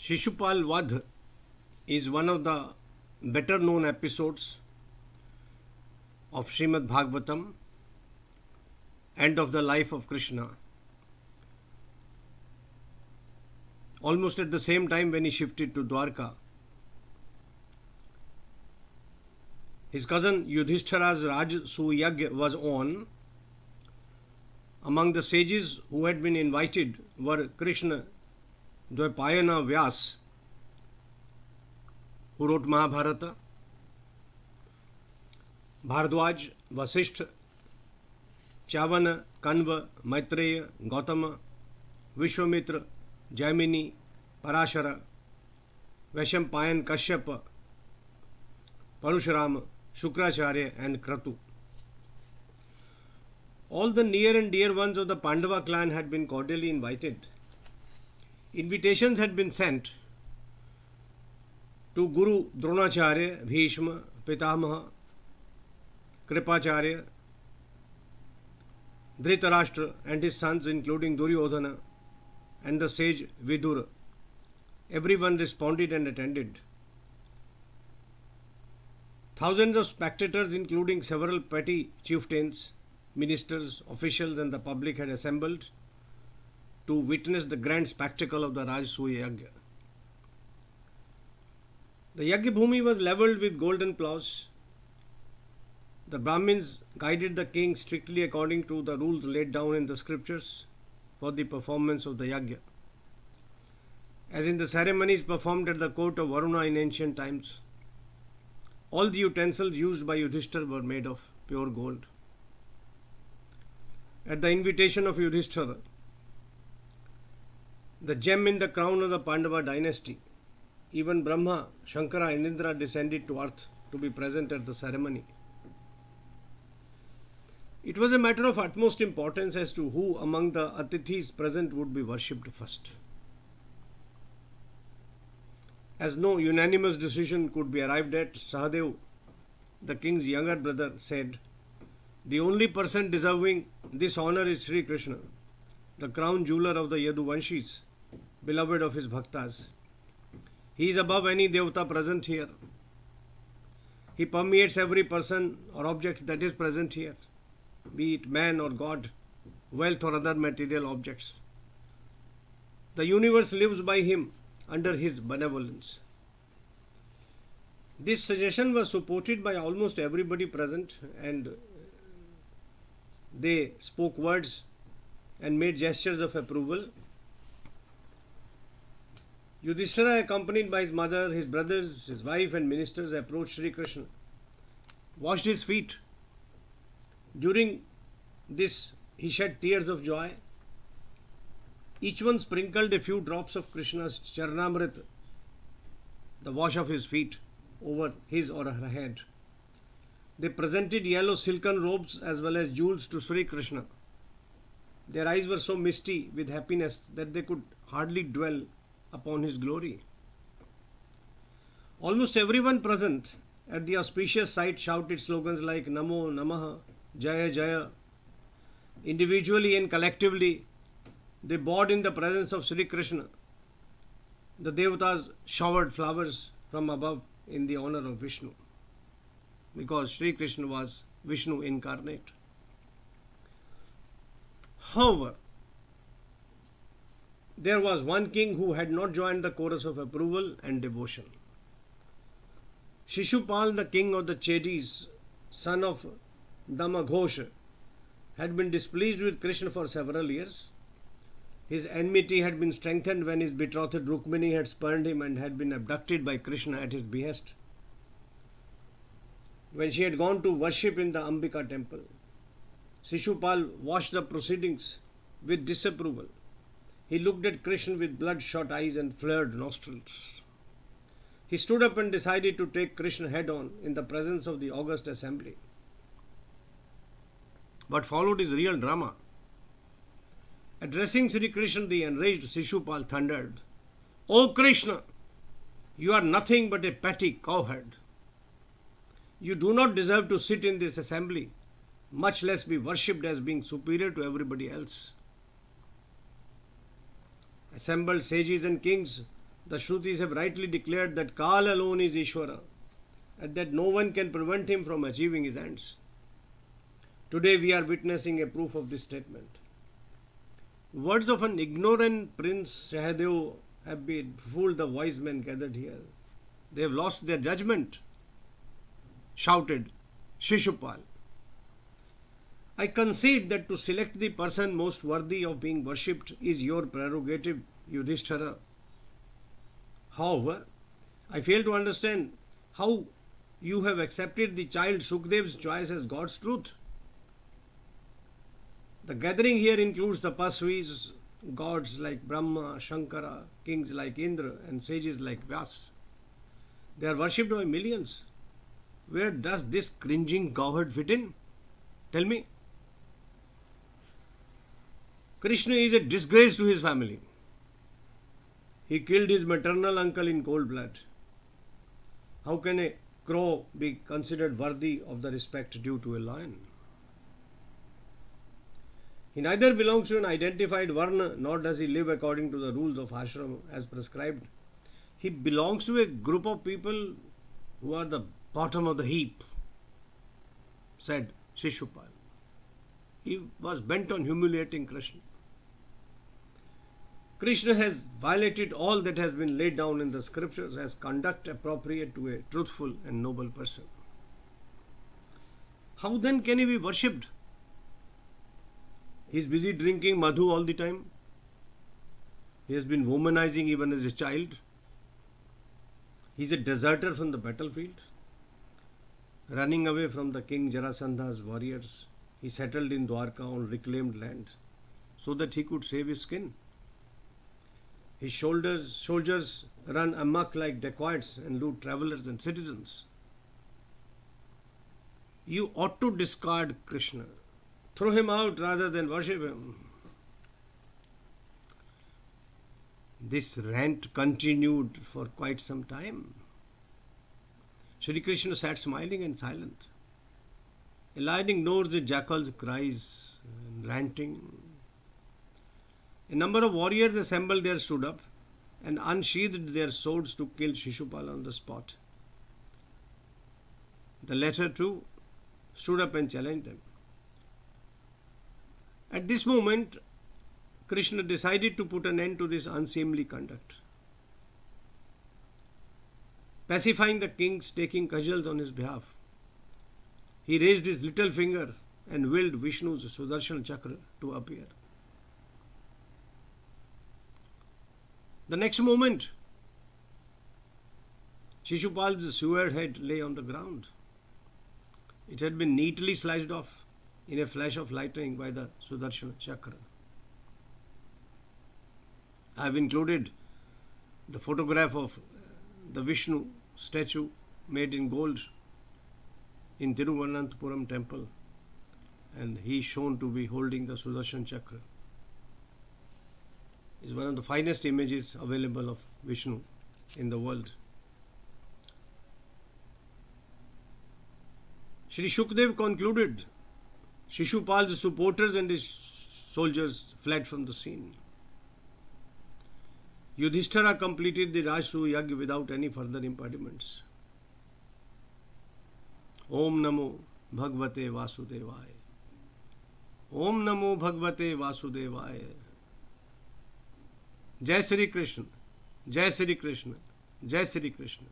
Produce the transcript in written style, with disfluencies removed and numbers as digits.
Shishupal Vadh is one of the better known episodes of Shrimadbhagavatam and of the life of Krishna. Almost at the same time when he shifted to Dwarka, his cousin Yudhishthira's Rajasooya was on. Among the sages who had been invited were Krishna Dvaipayana Vyas, who wrote Mahabharata, Bharadwaj, Vasishtha, Chavana, Kanva, Maitreya, Gautama, Vishwamitra, Jaimini, Parashara, Vaishampayan Kashyapa, Parashurama, Shukracharya and Kratu. All the near and dear ones of the Pandava clan had been cordially invited. Invitations had been sent to Guru Dronacharya, Bhishma, Pitamaha, Kripacharya, Dhritarashtra and his sons including Duryodhana and the sage Vidura. Everyone responded and attended. Thousands of spectators including several petty chieftains, ministers, officials and the public had assembled to witness the grand spectacle of the Rajasooya Yagya. The Yagya Bhumi was levelled with golden plows. The Brahmins guided the king strictly according to the rules laid down in the scriptures for the performance of the Yagya. As in the ceremonies performed at the court of Varuna in ancient times, all the utensils used by Yudhishthira were made of pure gold. At the invitation of Yudhishthira, the gem in the crown of the Pandava dynasty, even Brahma, Shankara and Indra descended to earth to be present at the ceremony. It was a matter of utmost importance as to who among the Atithis present would be worshipped first. As no unanimous decision could be arrived at, Sahadev, the king's younger brother, said, "The only person deserving this honor is Sri Krishna, the crown jeweler of the Yaduvanshis, beloved of his bhaktas. He is above any devata present here. He permeates every person or object that is present here, be it man or God, wealth or other material objects. The universe lives by him under his benevolence." This suggestion was supported by almost everybody present, and they spoke words and made gestures of approval. Yudhishthira, accompanied by his mother, his brothers, his wife and ministers, approached Sri Krishna, washed his feet. During this, he shed tears of joy. Each one sprinkled a few drops of Krishna's Charanamrit, the wash of his feet, over his or her head. They presented yellow silken robes as well as jewels to Sri Krishna. Their eyes were so misty with happiness that they could hardly dwell upon his glory. Almost everyone present at the auspicious sight shouted slogans like Namo Namaha, Jaya Jaya. Individually and collectively, they bowed in the presence of Sri Krishna. The devatas showered flowers from above in the honor of Vishnu, because Sri Krishna was Vishnu incarnate. However, there was one king who had not joined the chorus of approval and devotion. Shishupal, the king of the Chedis, son of Damaghosh, had been displeased with Krishna for several years. His enmity had been strengthened when his betrothed Rukmini had spurned him and had been abducted by Krishna at his behest. When she had gone to worship in the Ambika temple, Shishupal watched the proceedings with disapproval. He looked at Krishna with bloodshot eyes and flared nostrils. He stood up and decided to take Krishna head on in the presence of the august assembly. What followed is real drama. Addressing Sri Krishna, the enraged Shishupal thundered, "O Krishna, you are nothing but a petty cowherd. You do not deserve to sit in this assembly, much less be worshipped as being superior to everybody else." Assembled sages and kings The Shrutis have rightly declared that Kal alone is Ishvara and that no one can prevent him from achieving his ends. Today we are witnessing a proof of this statement. Words of an ignorant Prince Sahadev have fooled the wise men gathered here. They have lost their judgment, shouted Shishupal. I concede that to select the person most worthy of being worshipped is your prerogative, Yudhishthira. However, I fail to understand how you have accepted the child Sukdev's choice as God's truth. The gathering here includes the Pasvis, gods like Brahma, Shankara, kings like Indra, and sages like Vyas. They are worshipped by millions. Where does this cringing cowherd fit in? Tell me. Krishna is a disgrace to his family. He killed his maternal uncle in cold blood. How can a crow be considered worthy of the respect due to a lion? He neither belongs to an identified Varna nor does he live according to the rules of ashram as prescribed. He belongs to a group of people who are the bottom of the heap, said Shishupal. He was bent on humiliating Krishna. Krishna has violated all that has been laid down in the scriptures as conduct appropriate to a truthful and noble person. How then can he be worshipped? He is busy drinking madhu all the time. He has been womanizing even as a child. He is a deserter from the battlefield. Running away from the king Jarasandha's warriors, he settled in Dwarka on reclaimed land so that he could save his skin. His soldiers run amok like dacoits and loot travelers and citizens. You ought to discard Krishna. Throw him out rather than worship him. This rant continued for quite some time. Shri Krishna sat smiling and silent. A lion ignores the jackal's cries and ranting. A number of warriors assembled there stood up and unsheathed their swords to kill Shishupal on the spot. The latter too stood up and challenged them. At this moment, Krishna decided to put an end to this unseemly conduct. Pacifying the kings, taking cudgels on his behalf, he raised his little finger and willed Vishnu's Sudarshan Chakra to appear. The next moment, Shishupal's severed head lay on the ground. It had been neatly sliced off in a flash of lightning by the Sudarshan Chakra. I have included the photograph of the Vishnu statue made in gold in Tiruvananthapuram temple, and he is shown to be holding the Sudarshan Chakra. It is one of the finest images available of Vishnu in the world. Shri Shukdev concluded, Shishupal's supporters and his soldiers fled from the scene. Yudhishthira completed the Rajasooya Yagya without any further impediments. Om Namo Bhagavate Vasudevaya. Om Namo Bhagavate Vasudevaya. Jai Shri Krishna. Jai Shri Krishna. Jai Shri Krishna.